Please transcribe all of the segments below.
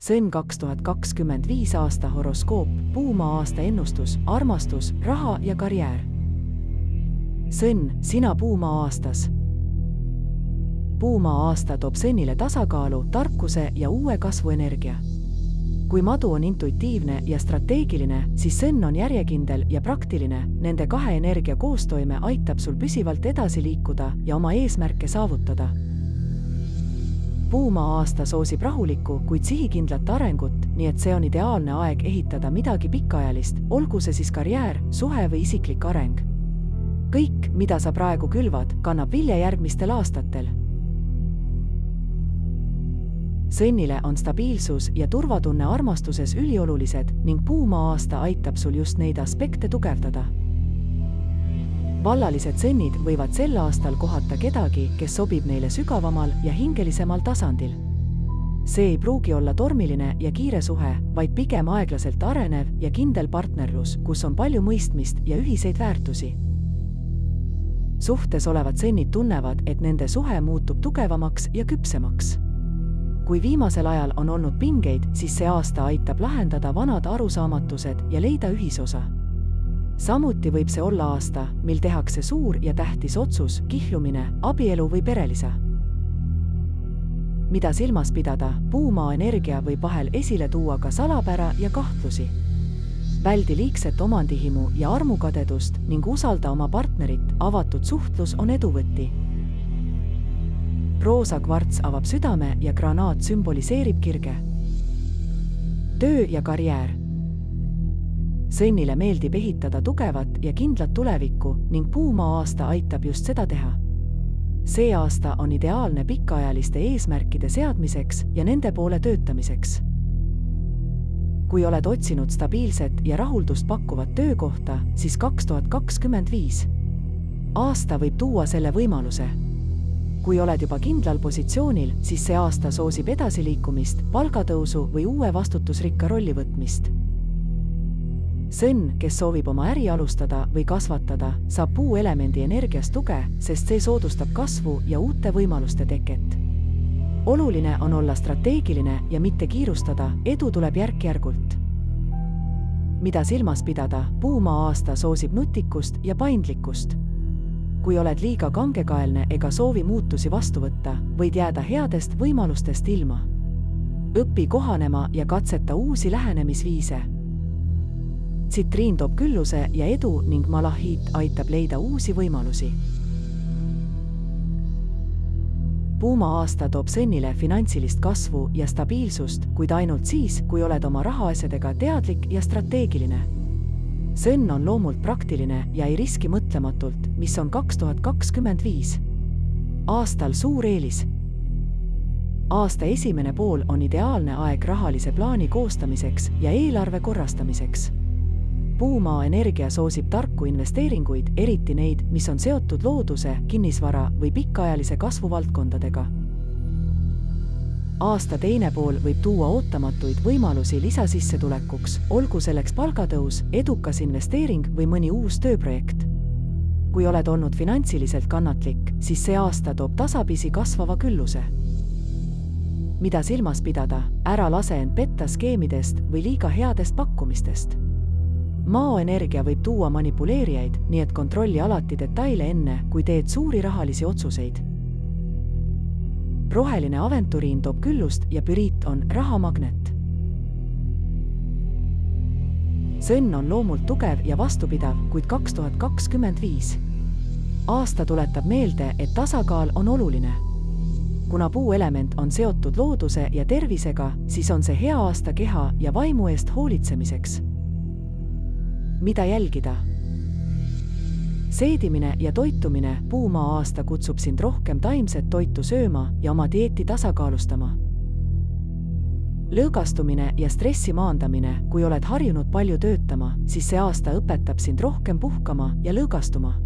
Sõnn 2025 aasta horoskoop, Puumaa aasta ennustus, armastus, raha ja karjäär. Sõnn, sina Puumaa aastas. Puumaa aasta toob Sõnnile tasakaalu, tarkuse ja uue kasvuenergia. Kui Madu on intuitiivne ja strateegiline, siis Sõnn on järjekindel ja praktiline. Nende kahe energia koostoime aitab sul püsivalt edasi liikuda ja oma eesmärke saavutada. Puumaa aasta soosib rahulikku, kuid sihikindlat arengut, nii et see on ideaalne aeg ehitada midagi pikaajalist, olgu see siis karjäär, suhe või isiklik areng. Kõik, mida sa praegu külvad, kannab vilja järgmistel aastatel. Sõnnile on stabiilsus ja turvatunne armastuses üliolulised ning Puumaa aasta aitab sul just neid aspekte tugevdada. Vallalised sõnnid võivad sel aastal kohata kedagi, kes sobib neile sügavamal ja hingelisemal tasandil. See ei pruugi olla tormiline ja kiire suhe, vaid pigem aeglaselt arenev ja kindel partnerlus, kus on palju mõistmist ja ühiseid väärtusi. Suhtes olevad sõnnid tunnevad, et nende suhe muutub tugevamaks ja küpsemaks. Kui viimasel ajal on olnud pingeid, siis see aasta aitab lahendada vanad arusaamatused ja leida ühisosa. Samuti võib see olla aasta, mil tehakse suur ja tähtis otsus, kihlumine, abielu või perelisa. Mida silmas pidada, Puumaa energia võib vahel esile tuua ka salapära ja kahtlusi. Väldi liigset omandihimu ja armukadedust ning usalda oma partnerit, avatud suhtlus on eduvõti. Roosa kvarts avab südame ja granaat sümboliseerib kirge. Töö ja karjäär. Sõnnile meeldib ehitada tugevat ja kindlat tulevikku ning Puumaa aasta aitab just seda teha. See aasta on ideaalne pikaajaliste eesmärkide seadmiseks ja nende poole töötamiseks. Kui oled otsinud stabiilset ja rahuldust pakkuvat töökohta, siis 2025 aasta võib tuua selle võimaluse. Kui oled juba kindlal positsioonil, siis see aasta soosib edasiliikumist, palgatõusu või uue vastutusrikka rolli võtmist. Sõnn, kes soovib oma äri alustada või kasvatada, saab puuelemendi energiast tuge, sest see soodustab kasvu ja uute võimaluste teket. Oluline on olla strateegiline ja mitte kiirustada, edu tuleb järk-järgult. Mida silmas pidada, Puumaa aasta soosib nutikust ja paindlikkust. Kui oled liiga kangekaelne ega soovi muutusi vastu võtta, võid jääda headest võimalustest ilma. Õpi kohanema ja katseta uusi lähenemisviise. Tsitriin toob külluse ja edu ning malahiit aitab leida uusi võimalusi. Puumaa aasta toob Sõnnile finantsilist kasvu ja stabiilsust, kuid ainult siis, kui oled oma rahaasjadega teadlik ja strateegiline. Sõnn on loomult praktiline ja ei riski mõtlematult, mis on 2025 aastal suur eelis. Aasta esimene pool on ideaalne aeg rahalise plaani koostamiseks ja eelarve korrastamiseks. Puumaa energia soosib tarku investeeringuid, eriti neid, mis on seotud looduse, kinnisvara või pikaajalise kasvuvaldkondadega. Aasta teine pool võib tuua ootamatuid võimalusi lisasissetulekuks, olgu selleks palgatõus, edukas investeering või mõni uus tööprojekt. Kui oled olnud finantsiliselt kannatlik, siis see aasta toob tasapisi kasvava külluse. Mida silmas pidada, ära lase end petta skeemidest või liiga headest pakkumistest. Maa energia võib tuua manipuleerijaid, nii et kontrolli alati detaile enne, kui teed suuri rahalisi otsuseid. Roheline aventuriin toob küllust ja püriit on rahamagnet. Sõnn on loomult tugev ja vastupidav, kuid 2025 aasta tuletab meelde, et tasakaal on oluline. Kuna puuelement on seotud looduse ja tervisega, siis on see hea aasta keha ja vaimu eest hoolitsemiseks. Mida jälgida? Seedimine ja toitumine, Puumaa aasta kutsub sind rohkem taimset toitu sööma ja oma dieeti tasakaalustama. Lõõgastumine ja stressi maandamine, kui oled harjunud palju töötama, siis see aasta õpetab sind rohkem puhkama ja lõõgastuma.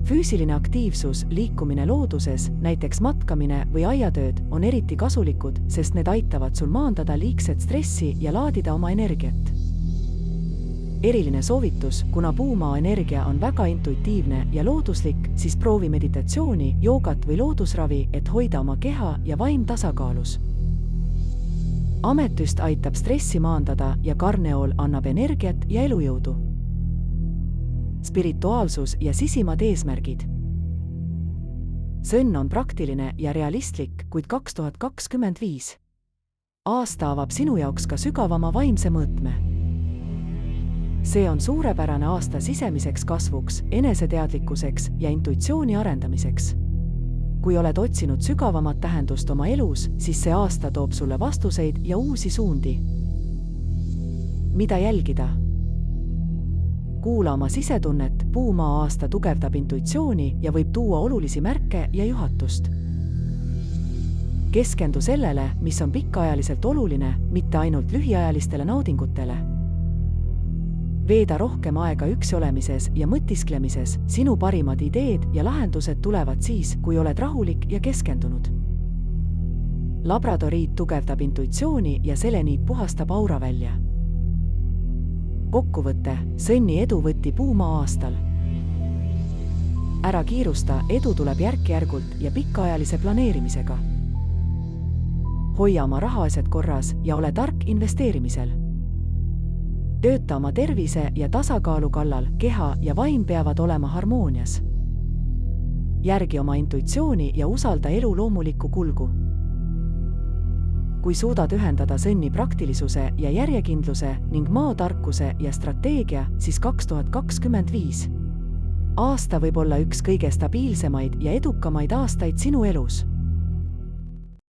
Füüsiline aktiivsus, liikumine looduses, näiteks matkamine või aiatööd, on eriti kasulikud, sest need aitavad sul maandada liigset stressi ja laadida oma energiat. Eriline soovitus, kuna Puumaa energia on väga intuitiivne ja looduslik, siis proovi meditatsiooni, joogat või loodusravi, et hoida oma keha ja vaim tasakaalus. Ametüst aitab stressi maandada ja karneool annab energiat ja elujõudu. Spirituaalsus ja sisimad eesmärgid. Sõnn on praktiline ja realistlik, kuid 2025. aasta avab sinu jaoks ka sügavama vaimse mõõtme. See on suurepärane aasta sisemiseks kasvuks, eneseteadlikkuseks ja intuitsiooni arendamiseks. Kui oled otsinud sügavamat tähendust oma elus, siis see aasta toob sulle vastuseid ja uusi suundi. Mida jälgida? Kuula oma sisetunnet, Puumaa aasta tugevdab intuitsiooni ja võib tuua olulisi märke ja juhatust. Keskendu sellele, mis on pikaajaliselt oluline, mitte ainult lühiajalistele naudingutele. Veeda rohkem aega üksi olemises ja mõtisklemises, sinu parimad ideed ja lahendused tulevad siis, kui oled rahulik ja keskendunud. Labradoriit tugevdab intuitsiooni ja seleniit puhastab aura välja. Kokkuvõte, Sõnni edu võtti Puumaa aastal. Ära kiirusta, edu tuleb järk-järgult ja pikaajalise planeerimisega. Hoia oma rahaasjad korras ja ole tark investeerimisel. Tööta oma tervise ja tasakaalu kallal, keha ja vaim peavad olema harmoonias. Järgi oma intuitsiooni ja usalda elu loomulikku kulgu. Kui suudad ühendada Sõnni praktilisuse ja järjekindluse ning maatarkuse ja strateegia, siis 2025. aasta võib olla üks kõige stabiilsemaid ja edukamaid aastaid sinu elus.